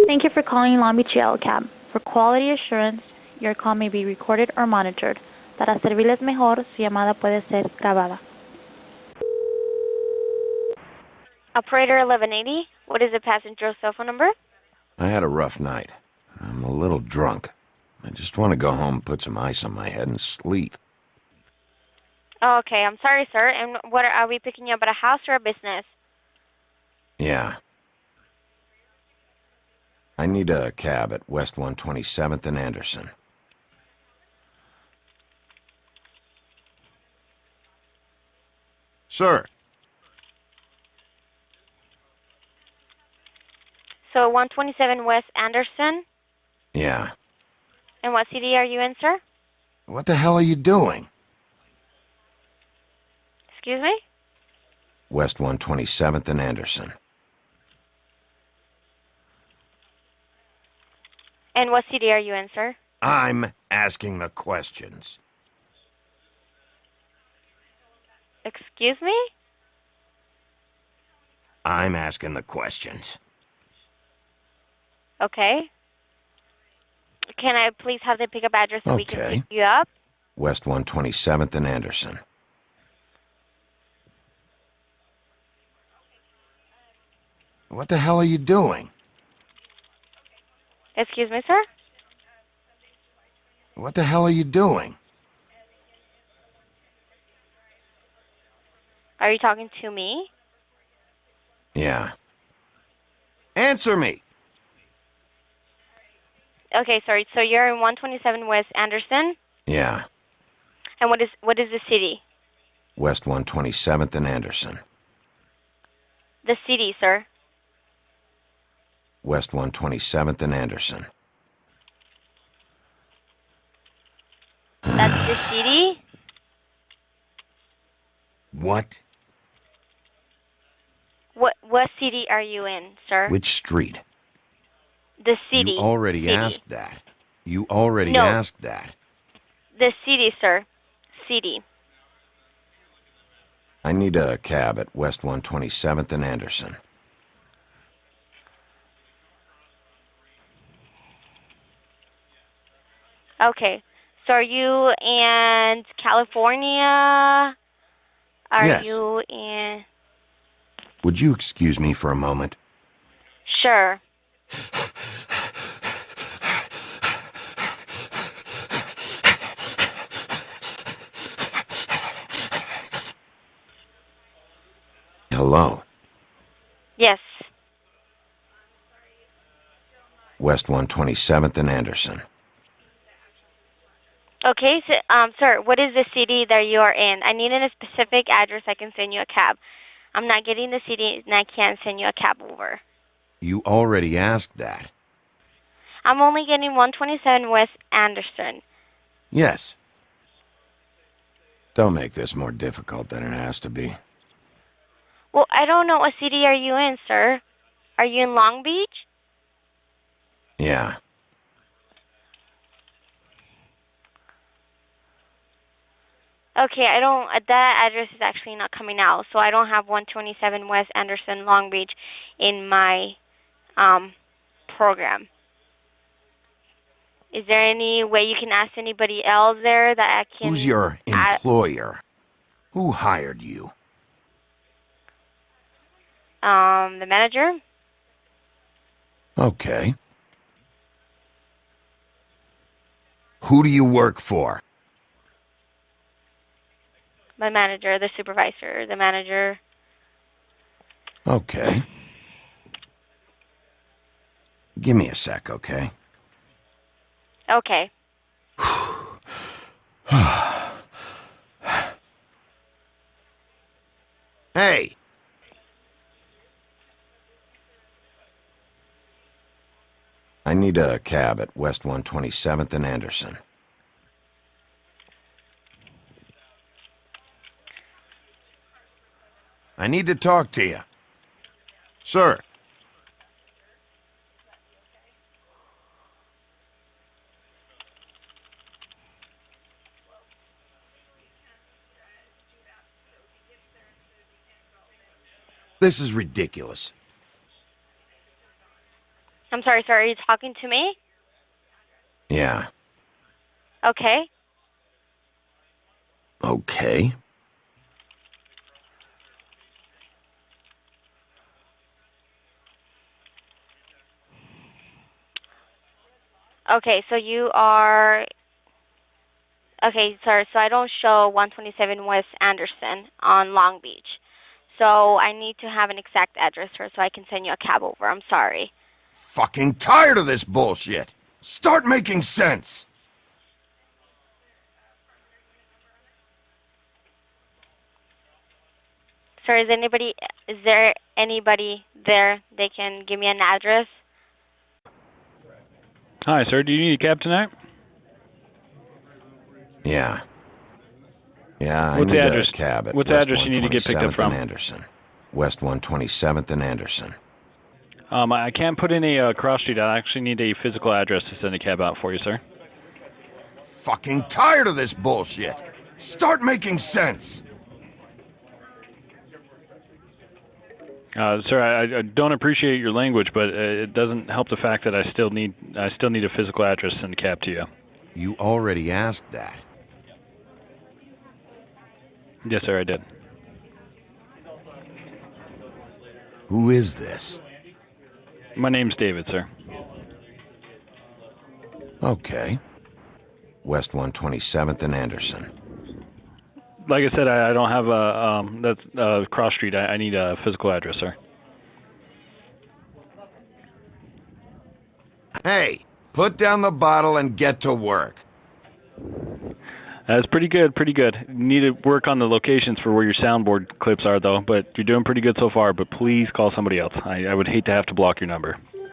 Thank you for calling Long Beach Yellow Cab. For quality assurance, your call may be recorded or monitored. Para servirles mejor, su llamada puede ser grabada. Operator 1180, what is the passenger's cell phone number? I had a rough night. I'm a little drunk. I just want to go home, put some ice on my head, and sleep. Oh, okay, I'm sorry, sir. And what are we picking you up at a house or a business? Yeah. I need a cab at West 127th and Anderson. Sir. So 127 West Anderson. Yeah. And what city are you in, sir? What the hell are you doing? Excuse me? West 127th and Anderson. And what city are you in, sir? I'm asking the questions. Excuse me? I'm asking the questions. Okay. Can I please have the pickup address so we can pick you up? West 127th and Anderson. What the hell are you doing? Excuse me, sir? What the hell are you doing? Are you talking to me? Yeah. Answer me! Okay, sorry. So you're in 127 West Anderson? Yeah. And what is the city? West 127th and Anderson. The city, sir. West 127th and Anderson. That's the city? What? What city are you in, sir? Which street? The city. You already asked that. You already asked that. The city, sir. City. I need a cab at West 127th and Anderson. Okay. So are you in California? Yes. You in... Would you excuse me for a moment? Sure. Hello. Yes. West 127th and Anderson. Okay, so, sir, what is the city that you are in? I need a specific address I can send you a cab. I'm not getting the city, and I can't send you a cab over. You already asked that. I'm only getting 127 West Anderson. Yes. Don't make this more difficult than it has to be. Well, I don't know what city are you in, sir. Are you in Long Beach? Yeah. Okay, that address is actually not coming out, so I don't have 127 West Anderson, Long Beach in my program. Is there any way you can ask anybody else there that I can... Who's your employer? Who hired you? The manager? Okay. Who do you work for? My manager, the supervisor, the manager. Okay. Give me a sec, okay? Okay. Hey! I need a cab at West 127th and Anderson. I need to talk to you. Sir. This is ridiculous. I'm sorry, sir. Are you talking to me? Yeah. Okay. Okay. Okay, so you are... Okay, sir, so I don't show 127 West Anderson on Long Beach. So I need to have an exact address, sir, so I can send you a cab over. I'm sorry. Fucking tired of this bullshit. Start making sense. Sir, is there anybody there they can give me an address? Hi, sir. Do you need a cab tonight? Yeah. Yeah, I What's need the address? a cab at What's the West address you need to get picked up 127th from? and Anderson. West 127th and Anderson. I can't put in a cross street. I actually need a physical address to send a cab out for you, sir. Fucking tired of this bullshit. Start making sense. Sir, I don't appreciate your language, but it doesn't help the fact that I still need a physical address to send a cab to you. You already asked that. Yes, sir, I did. Who is this? My name's David, sir. Okay. West 127th and Anderson. Like I said, I don't have a cross street. I need a physical address, sir. Hey, put down the bottle and get to work. That's pretty good, pretty good. Need to work on the locations for where your soundboard clips are, though, but you're doing pretty good so far, but please call somebody else. I would hate to have to block your number.